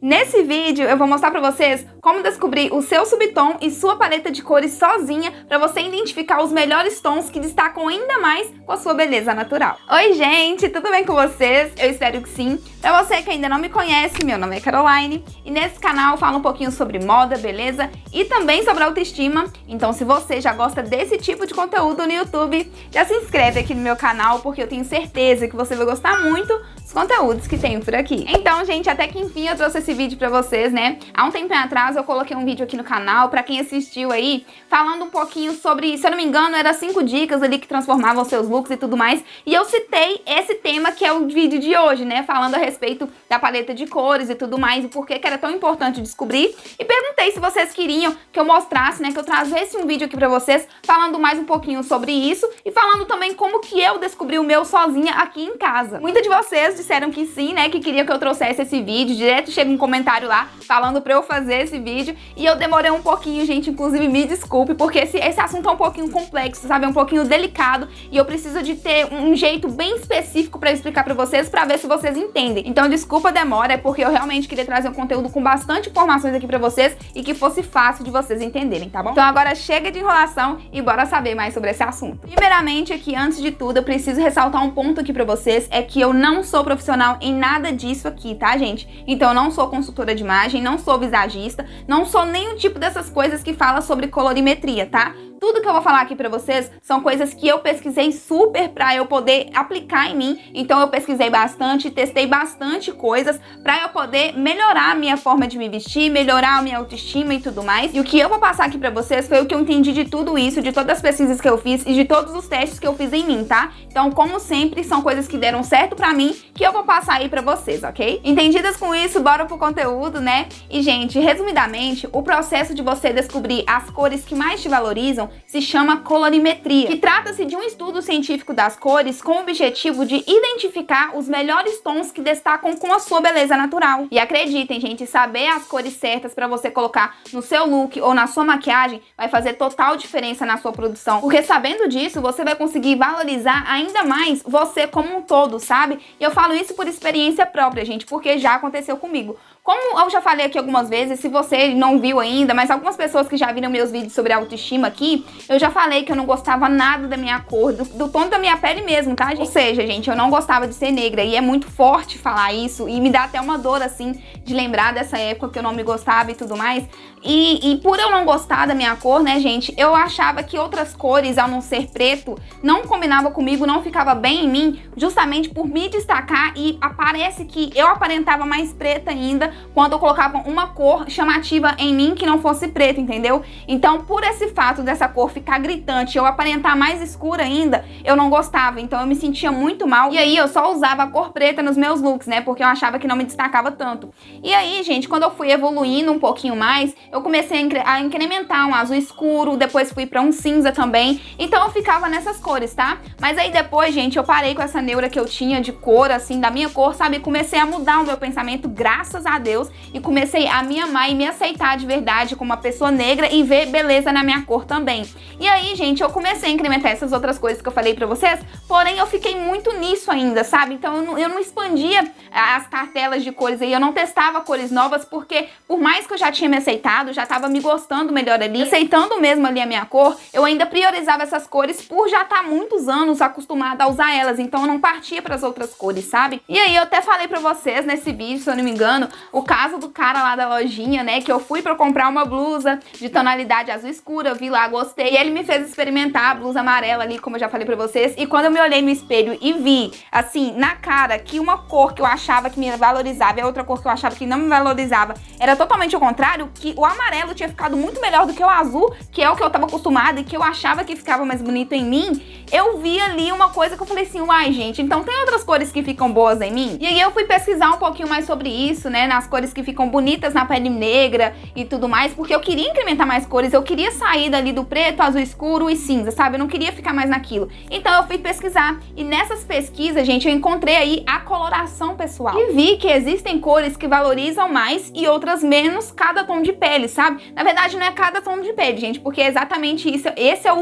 Nesse vídeo eu vou mostrar pra vocês como descobrir o seu subtom e sua paleta de cores sozinha pra você identificar os melhores tons que destacam ainda mais com a sua beleza natural. Oi gente, tudo bem com vocês? Eu espero que sim. Pra você que ainda não me conhece, meu nome é Caroline e nesse canal eu falo um pouquinho sobre moda, beleza e também sobre autoestima. Então se você já gosta desse tipo de conteúdo no YouTube, já se inscreve aqui no meu canal porque eu tenho certeza que você vai gostar muito dos conteúdos que tem por aqui. Então, gente, até que enfim eu trouxe esse vídeo pra vocês, né? Há um tempinho atrás eu coloquei um vídeo aqui no canal, pra quem assistiu aí, falando um pouquinho sobre, se eu não me engano, era 5 dicas ali que transformavam seus looks e tudo mais. E eu citei esse tema que é o vídeo de hoje, né? Falando a respeito da paleta de cores e tudo mais, e por que era tão importante descobrir. E perguntei se vocês queriam que eu mostrasse, né? Que eu trazesse um vídeo aqui pra vocês, falando mais um pouquinho sobre isso e falando também como que eu descobri o meu sozinha aqui em casa. Muitos de vocês disseram que sim, né? Que queriam que eu trouxesse esse vídeo. Direto chega um comentário lá falando pra eu fazer esse vídeo. E eu demorei um pouquinho, gente. Inclusive, me desculpe, porque esse assunto é um pouquinho complexo, sabe? É um pouquinho delicado. E eu preciso de ter um jeito bem específico pra explicar pra vocês, pra ver se vocês entendem. Então, desculpa a demora, é porque eu realmente queria trazer um conteúdo com bastante informações aqui pra vocês e que fosse fácil de vocês entenderem, tá bom? Então, agora chega de enrolação e bora saber mais sobre esse assunto. Primeiramente, aqui, antes de tudo, eu preciso ressaltar um ponto aqui pra vocês, é que eu não sou profissional em nada disso aqui, tá, gente? Então, eu não sou consultora de imagem, não sou visagista, não sou nenhum tipo dessas coisas que fala sobre colorimetria, tá? Tudo que eu vou falar aqui pra vocês são coisas que eu pesquisei super pra eu poder aplicar em mim. Então eu pesquisei bastante, testei bastante coisas pra eu poder melhorar a minha forma de me vestir, melhorar a minha autoestima e tudo mais. E o que eu vou passar aqui pra vocês foi o que eu entendi de tudo isso, de todas as pesquisas que eu fiz e de todos os testes que eu fiz em mim, tá? Então, como sempre, são coisas que deram certo pra mim que eu vou passar aí pra vocês, ok? Entendidas com isso, bora pro conteúdo, né? E, gente, resumidamente, o processo de você descobrir as cores que mais te valorizam se chama colorimetria, que trata-se de um estudo científico das cores com o objetivo de identificar os melhores tons que destacam com a sua beleza natural. E acreditem, gente, saber as cores certas para você colocar no seu look ou na sua maquiagem vai fazer total diferença na sua produção, porque sabendo disso, você vai conseguir valorizar ainda mais você como um todo, sabe? E eu falo isso por experiência própria, gente, porque já aconteceu comigo. Como eu já falei aqui algumas vezes, se você não viu ainda, mas algumas pessoas que já viram meus vídeos sobre autoestima aqui, eu já falei que eu não gostava nada da minha cor, do tom da minha pele mesmo, tá? Ou seja, gente, eu não gostava de ser negra e é muito forte falar isso e me dá até uma dor, assim, de lembrar dessa época que eu não me gostava e tudo mais. E por eu não gostar da minha cor, né, gente, eu achava que outras cores, ao não ser preto, não combinava comigo, não ficava bem em mim, justamente por me destacar e parece que eu aparentava mais preta ainda quando eu colocava uma cor chamativa em mim que não fosse preta, entendeu? Então, por esse fato dessa cor ficar gritante, eu aparentar mais escura ainda, eu não gostava, então eu me sentia muito mal. E aí eu só usava a cor preta nos meus looks, né, porque eu achava que não me destacava tanto. E aí, gente, quando eu fui evoluindo um pouquinho mais, eu comecei a incrementar um azul escuro, depois fui pra um cinza também, então eu ficava nessas cores, tá? Mas aí depois, gente, eu parei com essa neura que eu tinha de cor, assim, da minha cor, sabe? Comecei a mudar o meu pensamento, graças a Deus, e comecei a me amar e me aceitar de verdade como uma pessoa negra e ver beleza na minha cor também. E aí, gente, eu comecei a incrementar essas outras coisas que eu falei pra vocês, porém eu fiquei muito nisso ainda, sabe? Então eu não expandia as cartelas de cores aí, eu não testava cores novas, porque por mais que eu já tinha me aceitado, já tava me gostando melhor ali, aceitando mesmo ali a minha cor, eu ainda priorizava essas cores por já estar muitos anos acostumada a usar elas, então eu não partia pras outras cores, sabe? E aí eu até falei pra vocês nesse vídeo, se eu não me engano, o caso do cara lá da lojinha, né, que eu fui pra comprar uma blusa de tonalidade azul escura, eu vi lá, gostei, e ele me fez experimentar a blusa amarela ali, como eu já falei pra vocês, e quando eu me olhei no espelho e vi, assim, na cara, que uma cor que eu achava que me valorizava e a outra cor que eu achava que não me valorizava era totalmente o contrário, que o amarelo tinha ficado muito melhor do que o azul, que é o que eu tava acostumada e que eu achava que ficava mais bonito em mim, eu vi ali uma coisa que eu falei assim, uai, gente, então tem outras cores que ficam boas em mim? E aí eu fui pesquisar um pouquinho mais sobre isso, né, nas cores que ficam bonitas na pele negra e tudo mais, porque eu queria incrementar mais cores, eu queria sair dali do preto, azul escuro e cinza, sabe? Eu não queria ficar mais naquilo. Então eu fui pesquisar e nessas pesquisas, gente, eu encontrei aí a coloração pessoal e vi que existem cores que valorizam mais e outras menos cada tom de pele, sabe? Na verdade, não é cada tom de pele, gente, porque é exatamente isso, esse é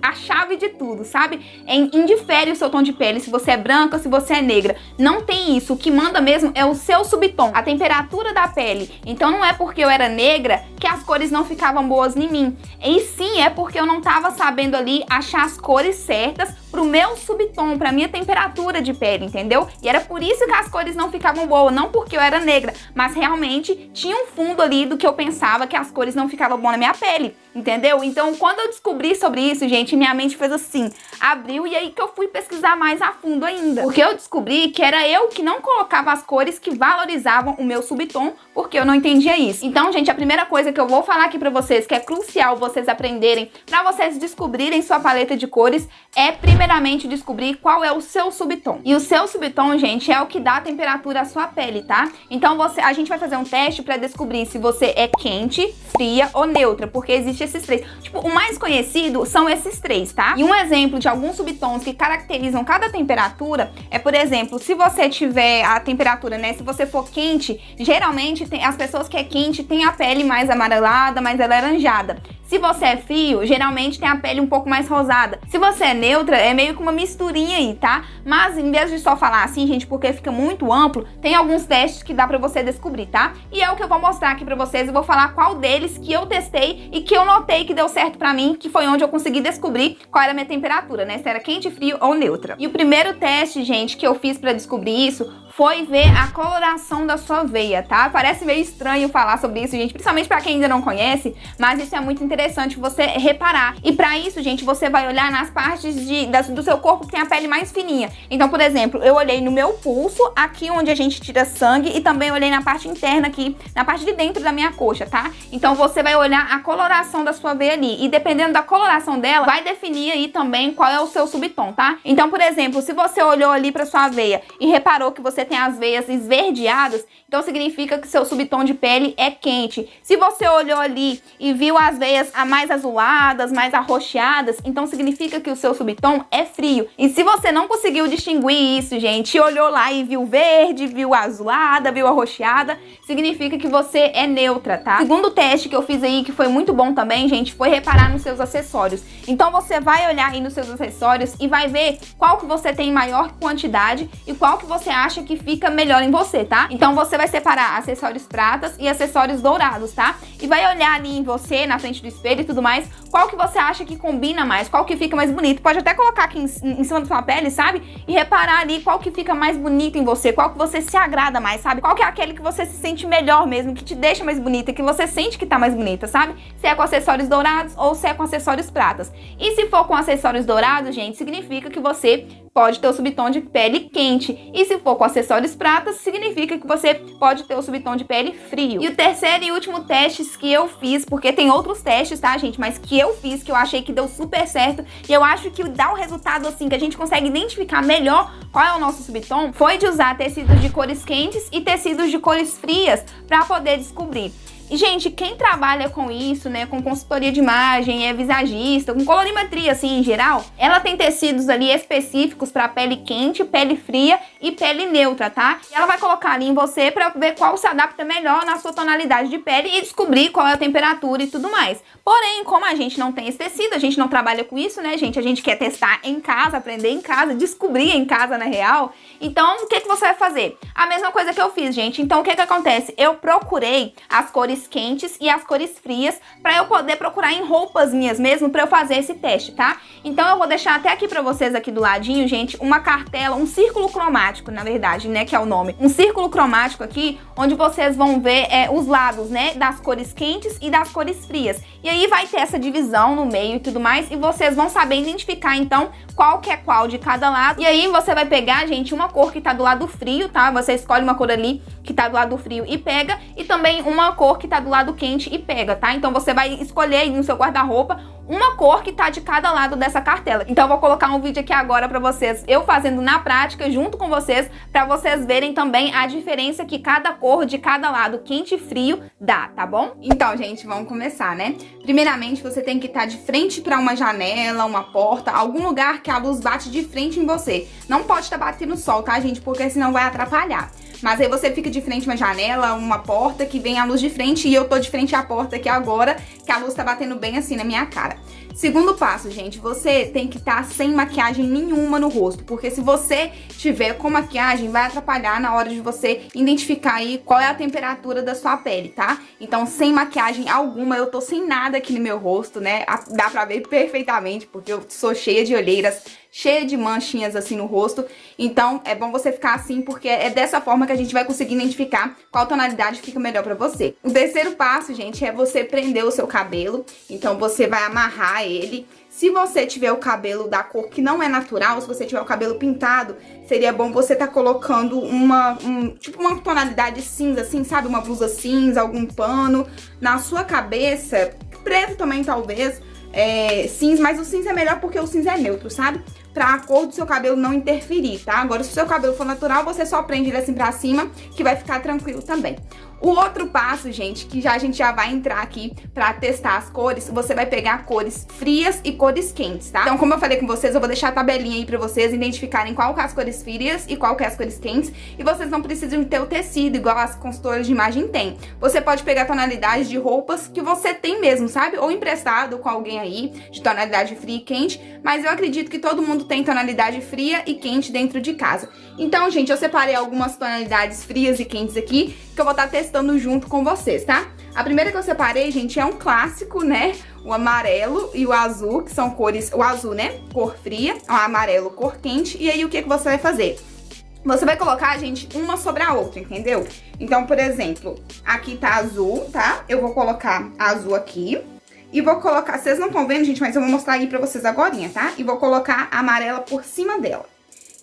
a chave de tudo, sabe? Indifere o seu tom de pele, se você é branca, se você é negra, não tem isso, o que manda mesmo é o seu subtom, a temperatura temperatura da pele. Então não é porque eu era negra que as cores não ficavam boas em mim. E sim, é porque eu não tava sabendo ali achar as cores certas pro meu subtom, pra minha temperatura de pele, entendeu? E era por isso que as cores não ficavam boas, não porque eu era negra, mas realmente tinha um fundo ali do que eu pensava que as cores não ficavam boas na minha pele, entendeu? Então, quando eu descobri sobre isso, gente, minha mente fez assim, abriu, e aí que eu fui pesquisar mais a fundo ainda. Porque eu descobri que era eu que não colocava as cores que valorizavam o meu subtom, porque eu não entendia isso. Então, gente, a primeira coisa que eu vou falar aqui pra vocês, que é crucial vocês aprenderem, pra vocês descobrirem sua paleta de cores, é primeiramente descobrir qual é o seu subtom. E o seu subtom, gente, é o que dá a temperatura à sua pele, tá? Então, a gente vai fazer um teste pra descobrir se você é quente, fria ou neutra, porque existe esses três. Tipo, o mais conhecido são esses três, tá? E um exemplo de alguns subtons que caracterizam cada temperatura é, por exemplo, se você tiver a temperatura, né, se você for quente, geralmente as pessoas que é quente têm a pele mais amarelada, mais alaranjada. Se você é frio, geralmente tem a pele um pouco mais rosada. Se você é neutra, é meio que uma misturinha aí, tá? Mas em vez de só falar assim, gente, porque fica muito amplo, tem alguns testes que dá pra você descobrir, tá? E é o que eu vou mostrar aqui pra vocês. Eu vou falar qual deles que eu testei e que eu notei que deu certo pra mim, que foi onde eu consegui descobrir qual era a minha temperatura, né? Se era quente, frio ou neutra. E o primeiro teste, gente, que eu fiz pra descobrir isso foi ver a coloração da sua veia, tá? Parece meio estranho falar sobre isso, gente, principalmente pra quem ainda não conhece, mas isso é muito interessante você reparar. E pra isso, gente, você vai olhar nas partes do seu corpo que tem a pele mais fininha. Então, por exemplo, eu olhei no meu pulso, aqui onde a gente tira sangue, e também olhei na parte interna aqui, na parte de dentro da minha coxa, tá? Então, você vai olhar a coloração da sua veia ali, e dependendo da coloração dela, vai definir aí também qual é o seu subtom, tá? Então, por exemplo, se você olhou ali pra sua veia e reparou que você tem as veias esverdeadas, então significa que seu subtom de pele é quente. Se você olhou ali e viu as veias mais azuladas, mais arroxeadas, então significa que o seu subtom é frio. E se você não conseguiu distinguir isso, gente, e olhou lá e viu verde, viu azulada, viu arroxeada, significa que você é neutra, tá? O segundo teste que eu fiz aí, que foi muito bom também, gente, foi reparar nos seus acessórios. Então você vai olhar aí nos seus acessórios e vai ver qual que você tem maior quantidade e qual que você acha que fica melhor em você, tá? Então você vai separar acessórios pratas e acessórios dourados, tá? E vai olhar ali em você, na frente do espelho e tudo mais, qual que você acha que combina mais, qual que fica mais bonito. Pode até colocar aqui em cima da sua pele, sabe? E reparar ali qual que fica mais bonito em você, qual que você se agrada mais, sabe? Qual que é aquele que você se sente melhor mesmo, que te deixa mais bonita, que você sente que tá mais bonita, sabe? Se é com acessórios dourados ou se é com acessórios pratas. E se for com acessórios dourados, gente, significa que você pode ter o subtom de pele quente. E se for com acessórios pratas, significa que você pode ter o subtom de pele frio. E o terceiro e último teste que eu fiz, porque tem outros testes, tá, gente? Mas que eu fiz, que eu achei que deu super certo, e eu acho que dá um resultado assim, que a gente consegue identificar melhor qual é o nosso subtom, foi de usar tecidos de cores quentes e tecidos de cores frias pra poder descobrir. E, gente, quem trabalha com isso, né, com consultoria de imagem, é visagista, com colorimetria, assim, em geral, ela tem tecidos ali específicos para pele quente, pele fria e pele neutra, tá? E ela vai colocar ali em você para ver qual se adapta melhor na sua tonalidade de pele e descobrir qual é a temperatura e tudo mais. Porém, como a gente não tem esse tecido, a gente não trabalha com isso, né, gente? A gente quer testar em casa, aprender em casa, descobrir em casa, na real. Então, o que você vai fazer? A mesma coisa que eu fiz, gente. Então, o que acontece? Eu procurei as cores quentes e as cores frias para eu poder procurar em roupas minhas mesmo para eu fazer esse teste, tá? Então, eu vou deixar até aqui para vocês aqui do ladinho, gente, uma cartela, um círculo cromático, na verdade, né, que é o nome. Um círculo cromático aqui, onde vocês vão ver os lados, né, das cores quentes e das cores frias. E aí vai ter essa divisão no meio e tudo mais, e vocês vão saber identificar, então, qual que é qual de cada lado. E aí você vai pegar, gente, uma cor que tá do lado frio, tá? Você escolhe uma cor ali que tá do lado frio e pega, e também uma cor que tá do lado quente e pega, tá? Então você vai escolher aí no seu guarda-roupa uma cor que tá de cada lado dessa cartela. Então eu vou colocar um vídeo aqui agora pra vocês, eu fazendo na prática junto com vocês, pra vocês verem também a diferença que cada cor de cada lado, quente e frio, dá, tá bom? Então, gente, vamos começar, né? Primeiramente, você tem que estar de frente pra uma janela, uma porta, algum lugar que a luz bate de frente em você. Não pode estar batendo no sol, tá, gente? Porque senão vai atrapalhar. Mas aí você fica de frente a uma janela, uma porta que vem a luz de frente, e eu tô de frente à porta aqui agora, que a luz tá batendo bem assim na minha cara. Segundo passo, gente, você tem que estar sem maquiagem nenhuma no rosto, porque se você tiver com maquiagem, vai atrapalhar na hora de você identificar aí qual é a temperatura da sua pele, tá? Então, sem maquiagem alguma, eu tô sem nada aqui no meu rosto, né? Dá pra ver perfeitamente, porque eu sou cheia de olheiras, cheia de manchinhas assim no rosto. Então, é bom você ficar assim, porque é dessa forma que a gente vai conseguir identificar qual tonalidade fica melhor pra você. O terceiro passo, gente, é você prender o seu cabelo. Então, você vai amarrar ele. Se você tiver o cabelo da cor que não é natural, se você tiver o cabelo pintado, seria bom você tá colocando tipo uma tonalidade cinza, assim, sabe? Uma blusa cinza, algum pano na sua cabeça. Preto também, talvez. Cinza, mas o cinza é melhor porque o cinza é neutro, sabe? Pra a cor do seu cabelo não interferir, tá? Agora, se o seu cabelo for natural, você só prende ele assim pra cima, que vai ficar tranquilo também. O outro passo, gente, que a gente já vai entrar aqui pra testar as cores, você vai pegar cores frias e cores quentes, tá? Então, como eu falei com vocês, eu vou deixar a tabelinha aí pra vocês identificarem qual que é as cores frias e qual que é as cores quentes. E vocês não precisam ter o tecido igual as consultoras de imagem têm. Você pode pegar tonalidades de roupas que você tem mesmo, sabe? Ou emprestado com alguém aí, de tonalidade fria e quente. Mas eu acredito que todo mundo tem tonalidade fria e quente dentro de casa. Então, gente, eu separei algumas tonalidades frias e quentes aqui, que eu vou estar testando junto com vocês, tá? A primeira que eu separei, gente, é um clássico, né? O amarelo e o azul, que são cores... O azul, né? Cor fria. O amarelo, cor quente. E aí, o que você vai fazer? Você vai colocar, gente, uma sobre a outra, entendeu? Então, por exemplo, aqui tá azul, tá? Eu vou colocar azul aqui. E vou colocar... Vocês não estão vendo, gente, mas eu vou mostrar aí pra vocês agorinha, tá? E vou colocar a amarela por cima dela.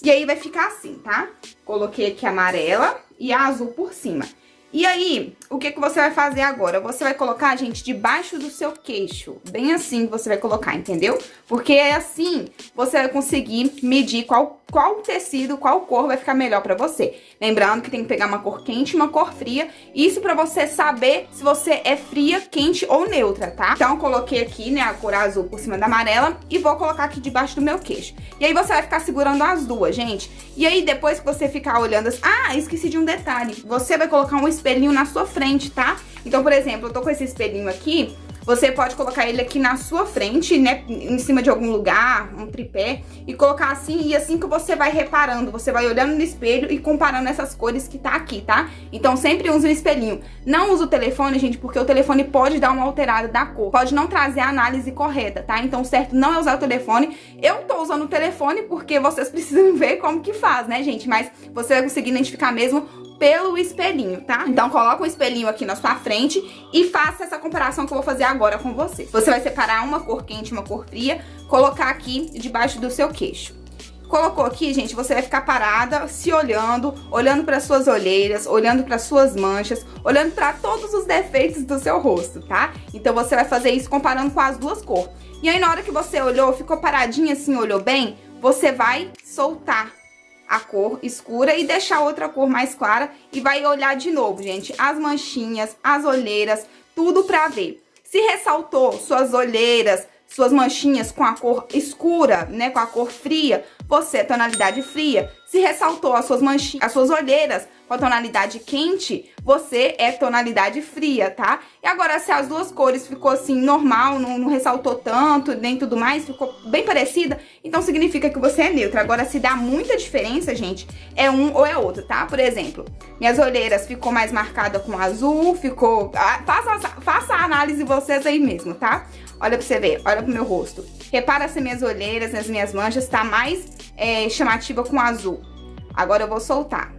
E aí, vai ficar assim, tá? Coloquei aqui a amarela e a azul por cima. E aí, o que você vai fazer agora? Você vai colocar, gente, debaixo do seu queixo. Bem assim que você vai colocar, entendeu? Porque é assim você vai conseguir medir qual tecido, qual cor vai ficar melhor pra você. Lembrando que tem que pegar uma cor quente e uma cor fria. Isso pra você saber se você é fria, quente ou neutra, tá? Então, eu coloquei aqui, né, a cor azul por cima da amarela e vou colocar aqui debaixo do meu queixo. E aí, você vai ficar segurando as duas, gente. E aí, depois que você ficar olhando... Ah, esqueci de um detalhe. Você vai colocar um espelhinho na sua frente, tá? Então, por exemplo, eu tô com esse espelhinho aqui, você pode colocar ele aqui na sua frente, né, em cima de algum lugar, um tripé, e colocar assim, e assim que você vai reparando, você vai olhando no espelho e comparando essas cores que tá aqui, tá? Então, sempre use um espelhinho. Não use o telefone, gente, porque o telefone pode dar uma alterada da cor, pode não trazer a análise correta, tá? Então, certo não é usar o telefone. Eu tô usando o telefone porque vocês precisam ver como que faz, né, gente? Mas você vai conseguir identificar mesmo pelo espelhinho, tá? Então, coloca um espelhinho aqui na sua frente e faça essa comparação que eu vou fazer agora com você. Você vai separar uma cor quente e uma cor fria, colocar aqui debaixo do seu queixo. Colocou aqui, gente, você vai ficar parada, se olhando, olhando para suas olheiras, olhando para suas manchas, olhando para todos os defeitos do seu rosto, tá? Então, você vai fazer isso comparando com as duas cores. E aí, na hora que você olhou, ficou paradinha assim, olhou bem, você vai soltar a cor escura e deixar outra cor mais clara e vai olhar de novo, gente, as manchinhas, as olheiras, tudo pra ver. Se ressaltou suas olheiras, suas manchinhas com a cor escura, né, com a cor fria, você é tonalidade fria. Se ressaltou as suas manchinhas, as suas olheiras com a tonalidade quente, você é tonalidade fria, tá? E agora, se as duas cores ficou assim, normal, não ressaltou tanto, nem tudo mais, ficou bem parecida, então significa que você é neutra. Agora, se dá muita diferença, gente, é um ou é outro, tá? Por exemplo, minhas olheiras ficou mais marcada com azul, ficou... Faça a análise vocês aí mesmo, tá? Olha pra você ver, olha pro meu rosto. Repara se minhas olheiras, as minhas manchas, tá mais chamativa com azul. Agora eu vou soltar.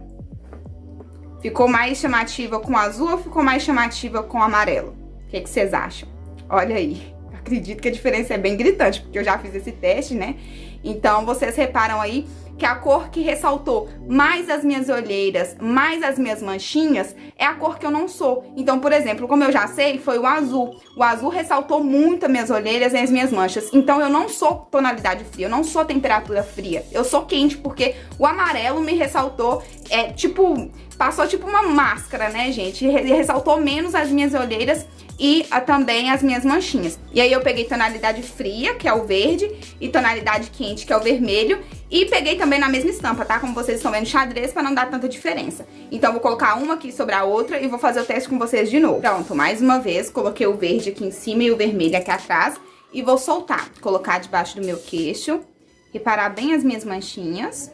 Ficou mais chamativa com azul ou ficou mais chamativa com amarelo? O que vocês acham? Olha aí. Acredito que a diferença é bem gritante, porque eu já fiz esse teste, né? Então, vocês reparam aí que a cor que ressaltou mais as minhas olheiras, mais as minhas manchinhas, é a cor que eu não sou. Então, por exemplo, como eu já sei, foi o azul. O azul ressaltou muito as minhas olheiras e as minhas manchas. Então, eu não sou tonalidade fria, eu não sou temperatura fria. Eu sou quente, porque o amarelo me ressaltou, passou tipo uma máscara, né, gente? E ressaltou menos as minhas olheiras e também as minhas manchinhas. E aí eu peguei tonalidade fria, que é o verde, e tonalidade quente, que é o vermelho, E peguei também na mesma estampa, tá? Como vocês estão vendo, xadrez, pra não dar tanta diferença. Então eu vou colocar uma aqui sobre a outra e vou fazer o teste com vocês de novo. Pronto, mais uma vez, coloquei o verde aqui em cima e o vermelho aqui atrás. E vou soltar, colocar debaixo do meu queixo, reparar bem as minhas manchinhas.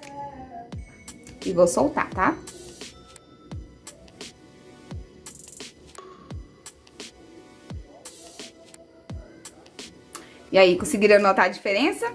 E vou soltar, tá? E aí, conseguiram notar a diferença?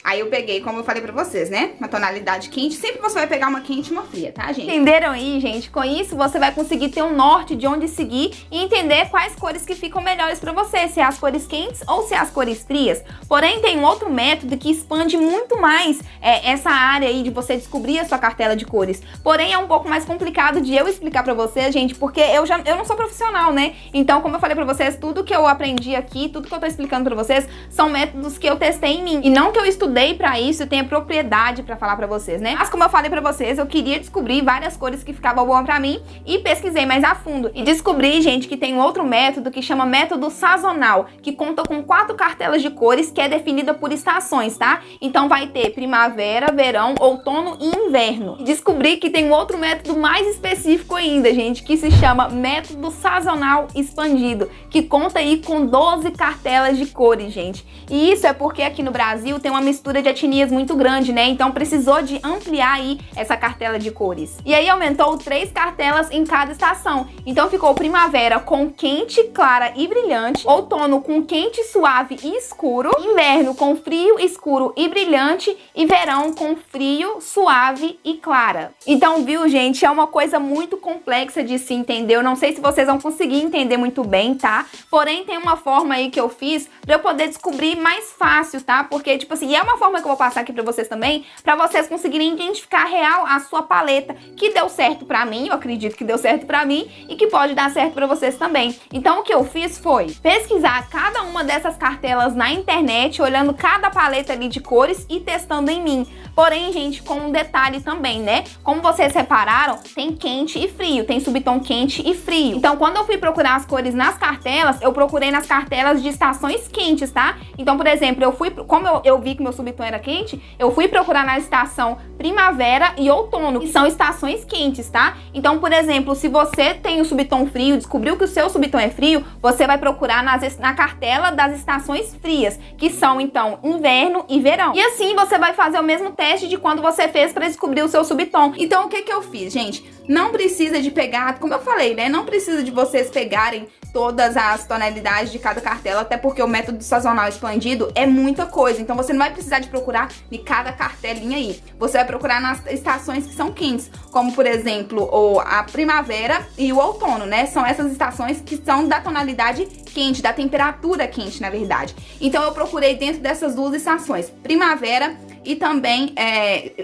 Aí eu peguei, como eu falei pra vocês, né? Uma tonalidade quente. Sempre você vai pegar uma quente e uma fria, tá, gente? Entenderam aí, gente? Com isso, você vai conseguir ter um norte de onde seguir e entender quais cores que ficam melhores pra você. Se é as cores quentes ou se é as cores frias. Porém, tem um outro método que expande muito mais essa área aí de você descobrir a sua cartela de cores. Porém, é um pouco mais complicado de eu explicar pra vocês, gente, porque eu não sou profissional, né? Então, como eu falei pra vocês, tudo que eu aprendi aqui, tudo que eu tô explicando pra vocês, são métodos que eu testei em mim. E não que eu estudei pra isso, eu tenho propriedade pra falar pra vocês, né? Mas como eu falei pra vocês, eu queria descobrir várias cores que ficavam boas pra mim e pesquisei mais a fundo. E descobri, gente, que tem um outro método que chama método sazonal, que conta com 4 cartelas de cores, que é definida por estações, tá? Então vai ter primavera, verão, outono e inverno. E descobri que tem um outro método mais específico ainda, gente, que se chama método sazonal expandido, que conta aí com 12 cartelas de cores, gente. E isso é porque aqui no Brasil tem uma mistura de etnias muito grande, né? Então precisou de ampliar aí essa cartela de cores. E aí aumentou 3 cartelas em cada estação. Então ficou primavera com quente, clara e brilhante, outono com quente, suave e escuro, inverno com frio, escuro e brilhante e verão com frio, suave e clara. Então, viu, gente? É uma coisa muito complexa de se entender. Eu não sei se vocês vão conseguir entender muito bem, tá? Porém, tem uma forma aí que eu fiz pra eu poder descobrir mais fácil, tá? Porque, tipo assim, é uma forma que eu vou passar aqui pra vocês também, pra vocês conseguirem identificar real a sua paleta, que deu certo pra mim, eu acredito que deu certo pra mim, e que pode dar certo pra vocês também. Então, o que eu fiz foi pesquisar cada uma dessas cartelas na internet, olhando cada paleta ali de cores e testando em mim. Porém, gente, com um detalhe também, né? Como vocês repararam, tem quente e frio, tem subtom quente e frio. Então, quando eu fui procurar as cores nas cartelas, eu procurei nas cartelas de estações quentes, tá? Então, por exemplo, como eu vi que meu subtom era quente, eu fui procurar na estação primavera e outono, que são estações quentes, tá? Então, por exemplo, se você tem o subtom frio, descobriu que o seu subtom é frio, você vai procurar na cartela das estações frias, que são, então, inverno e verão. E assim, você vai fazer o mesmo teste de quando você fez para descobrir o seu subtom. Então, o que eu fiz, gente? Não precisa de pegar, como eu falei, né? Não precisa de vocês pegarem todas as tonalidades de cada cartela, até porque o método sazonal expandido é muita coisa. Então você não vai precisar de procurar de cada cartelinha aí. Você vai procurar nas estações que são quentes, como por exemplo a primavera e o outono, né? São essas estações que são da tonalidade quente, da temperatura quente, na verdade. Então eu procurei dentro dessas duas estações, primavera e também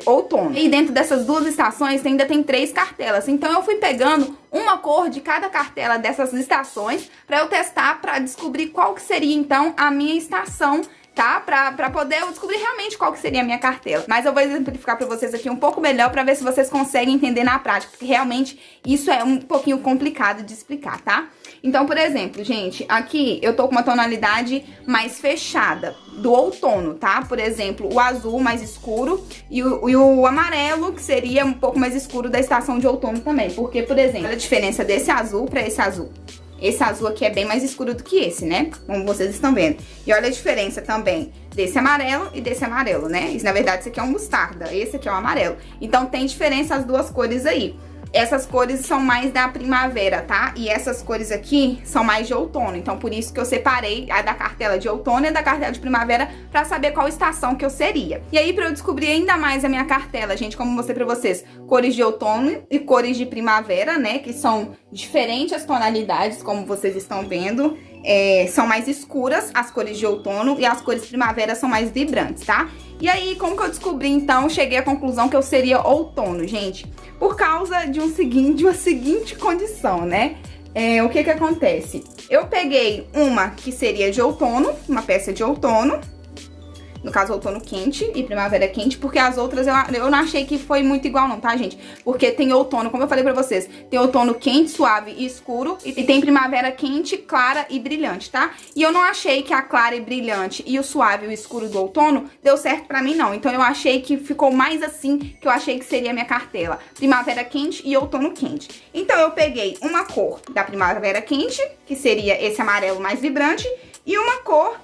outono. E dentro dessas duas estações ainda tem 3 cartelas. Então eu fui pegando uma cor de cada cartela dessas estações para eu testar, para descobrir qual que seria então a minha estação, tá? Pra poder eu descobrir realmente qual que seria a minha cartela. Mas eu vou exemplificar pra vocês aqui um pouco melhor pra ver se vocês conseguem entender na prática, porque realmente isso é um pouquinho complicado de explicar, tá? Então, por exemplo, gente, aqui eu tô com uma tonalidade mais fechada do outono, tá? Por exemplo, o azul mais escuro e o amarelo, que seria um pouco mais escuro da estação de outono também. Porque, por exemplo, olha a diferença desse azul pra esse azul. Esse azul aqui é bem mais escuro do que esse, né? Como vocês estão vendo. E olha a diferença também desse amarelo e desse amarelo, né? Isso, na verdade, esse aqui é um mostarda, esse aqui é um amarelo. Então, tem diferença as duas cores aí. Essas cores são mais da primavera, tá? E essas cores aqui são mais de outono. Então, por isso que eu separei a da cartela de outono e da cartela de primavera pra saber qual estação que eu seria. E aí, pra eu descobrir ainda mais a minha cartela, gente, como eu mostrei pra vocês, cores de outono e cores de primavera, né? Que são diferentes as tonalidades, como vocês estão vendo. São mais escuras as cores de outono e as cores de primavera são mais vibrantes, tá? E aí, como que eu descobri, então, cheguei à conclusão que eu seria outono, gente? Por causa de uma seguinte condição, né? O que que acontece? Eu peguei uma que seria de outono, uma peça de outono, No caso, outono quente e primavera quente, porque as outras eu não achei que foi muito igual não, tá, gente? Porque tem outono, como eu falei pra vocês, tem outono quente, suave e escuro, e tem primavera quente, clara e brilhante, tá? E eu não achei que a clara e brilhante e o suave e o escuro do outono deu certo pra mim, não. Então eu achei que ficou mais assim que eu achei que seria a minha cartela. Primavera quente e outono quente. Então eu peguei uma cor da primavera quente, que seria esse amarelo mais vibrante, e uma cor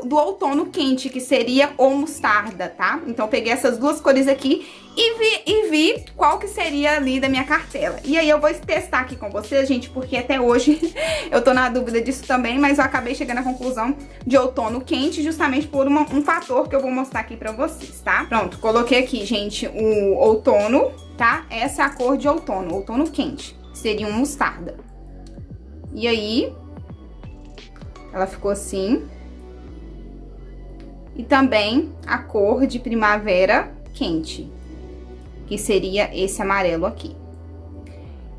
do outono quente, que seria o mostarda, tá? Então eu peguei essas duas cores aqui e vi qual que seria ali da minha cartela. E aí eu vou testar aqui com vocês, gente, porque até hoje eu tô na dúvida disso também, mas eu acabei chegando à conclusão de outono quente justamente por um fator que eu vou mostrar aqui pra vocês, tá? Pronto, coloquei aqui, gente, o outono, tá? Essa é a cor de outono, outono quente, seria um mostarda. E aí ela ficou assim. E também a cor de primavera quente, que seria esse amarelo aqui.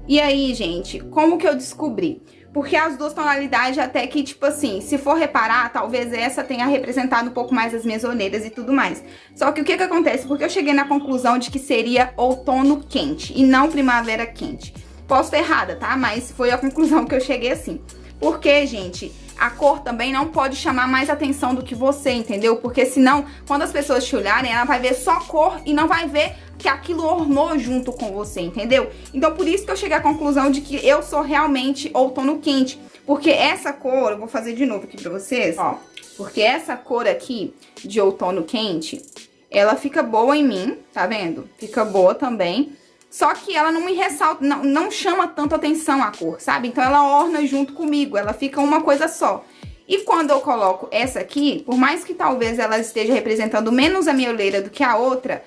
E aí, gente, como que eu descobri? Porque as duas tonalidades até que, tipo assim, se for reparar, talvez essa tenha representado um pouco mais as minhas olheiras e tudo mais. Só que o que que acontece? Porque eu cheguei na conclusão de que seria outono quente e não primavera quente. Posso estar errada, tá? Mas foi a conclusão que eu cheguei assim. Porque, gente, a cor também não pode chamar mais atenção do que você, entendeu? Porque senão, quando as pessoas te olharem, ela vai ver só cor e não vai ver que aquilo ornou junto com você, entendeu? Então, por isso que eu cheguei à conclusão de que eu sou realmente outono quente. Porque essa cor, eu vou fazer de novo aqui pra vocês, ó. Porque essa cor aqui, de outono quente, ela fica boa em mim, tá vendo? Fica boa também. Só que ela não me ressalta, não chama tanto atenção a cor, sabe? Então ela orna junto comigo, ela fica uma coisa só. E quando eu coloco essa aqui, por mais que talvez ela esteja representando menos a minha olheira do que a outra,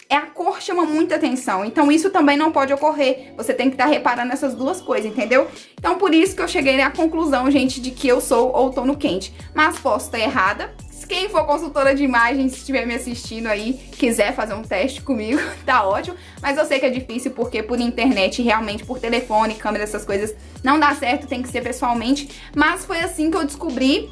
a cor chama muita atenção. Então isso também não pode ocorrer. Você tem que estar reparando essas duas coisas, entendeu? Então por isso que eu cheguei à conclusão, gente, de que eu sou outono quente. Mas posso estar errada. Quem for consultora de imagens, se estiver me assistindo aí, quiser fazer um teste comigo, tá ótimo. Mas eu sei que é difícil porque por internet, realmente por telefone, câmera, essas coisas, não dá certo, tem que ser pessoalmente. Mas foi assim que eu descobri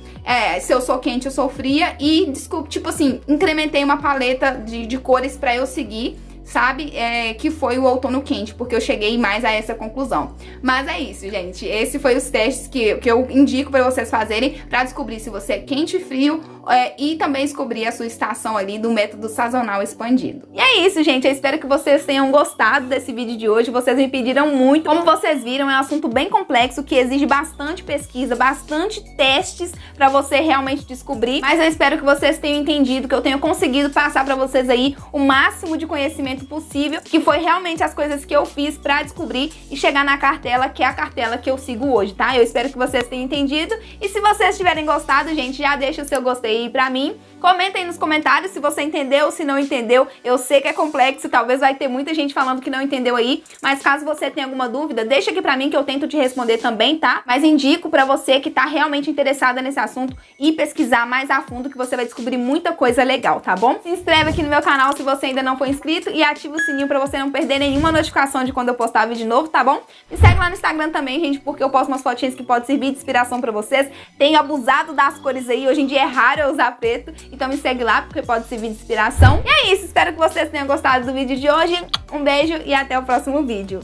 se eu sou quente ou sou fria e, tipo assim, incrementei uma paleta de cores pra eu seguir, sabe? Que foi o outono quente, porque eu cheguei mais a essa conclusão. Mas é isso, gente. Esse foi os testes que eu indico pra vocês fazerem pra descobrir se você é quente e frio e também descobrir a sua estação ali do método sazonal expandido. E é isso, gente. Eu espero que vocês tenham gostado desse vídeo de hoje. Vocês me pediram muito. Como vocês viram, é um assunto bem complexo que exige bastante pesquisa, bastante testes pra você realmente descobrir. Mas eu espero que vocês tenham entendido, que eu tenha conseguido passar pra vocês aí o máximo de conhecimento possível, que foi realmente as coisas que eu fiz pra descobrir e chegar na cartela, que é a cartela que eu sigo hoje, tá? Eu espero que vocês tenham entendido. E se vocês tiverem gostado, gente, já deixa o seu gostei aí pra mim. Comenta aí nos comentários se você entendeu, se não entendeu. Eu sei que é complexo, talvez vai ter muita gente falando que não entendeu aí, mas caso você tenha alguma dúvida, deixa aqui pra mim que eu tento te responder também, tá? Mas indico pra você que tá realmente interessada nesse assunto e pesquisar mais a fundo, que você vai descobrir muita coisa legal, tá bom? Se inscreve aqui no meu canal se você ainda não for inscrito e ativa o sininho pra você não perder nenhuma notificação de quando eu postar vídeo novo, tá bom? Me segue lá no Instagram também, gente, porque eu posto umas fotinhas que podem servir de inspiração pra vocês. Tenho abusado das cores aí, hoje em dia é raro eu usar preto, então me segue lá porque pode servir de inspiração. E é isso, espero que vocês tenham gostado do vídeo de hoje. Um beijo e até o próximo vídeo.